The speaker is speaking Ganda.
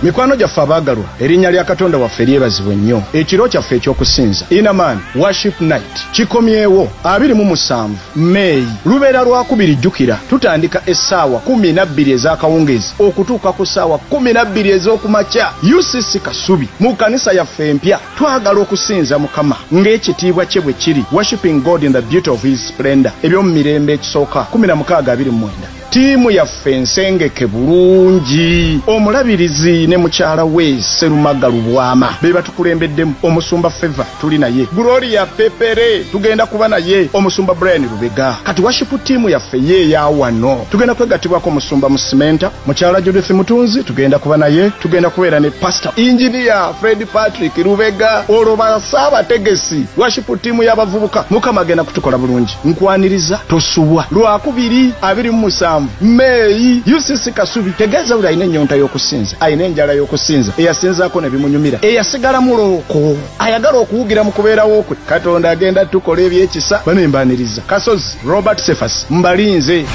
mikwano gyaffe abaagalwa erinnya lya katonda waffe lyebazibwe nnyo ekiro kyaffe ekyokusinza inaman worship night kikomyewo 27 May lubeera lwakubiri jjukira tutandika essaawa 12 ez'akawungeezi okutuuka ku ssaawa 12 ez'okumakya UCC Kasubi mu kanisa yaffe empya twagala okusinza Mukama ng'ekitiibwa kye bwe kiri worshiping God in the beauty of his splendor ebyomu mirembe ekisooka 16:29 tiimu yaffe nsengeke bulungi omulabirizi ne mukyala we Serumaga Lubwama be batukulembeddemu omusumba Favor tuli naye Gloria Pepere tugenda kuba naye omusumba Brian Lubega kati worship tiimu yaffe ye ya wano tugenda kwegattibwako omusumba Musimenta mukyala Judith Mutunzi tugenda kuba naye tugenda kubeera ne Pastor Engineer Fred Patrick Lubega oloba Saabategesi worship tiimu y'abavubuka Mukama agenda kutukola bulungi nkwaniriza tosubwa lwakubiri 27 May UCC Kasubi tegeeza uli ayina ennyonta y'okusinza ayina enjala y'okusinza eyasinzaako ne bimunyumira eyasigala mulooko ayagala okuwugira mu kubeerawo kwe Katonda agenda tukola ebyekisa banembaniriza Kasozi Robert Cephas mbalinze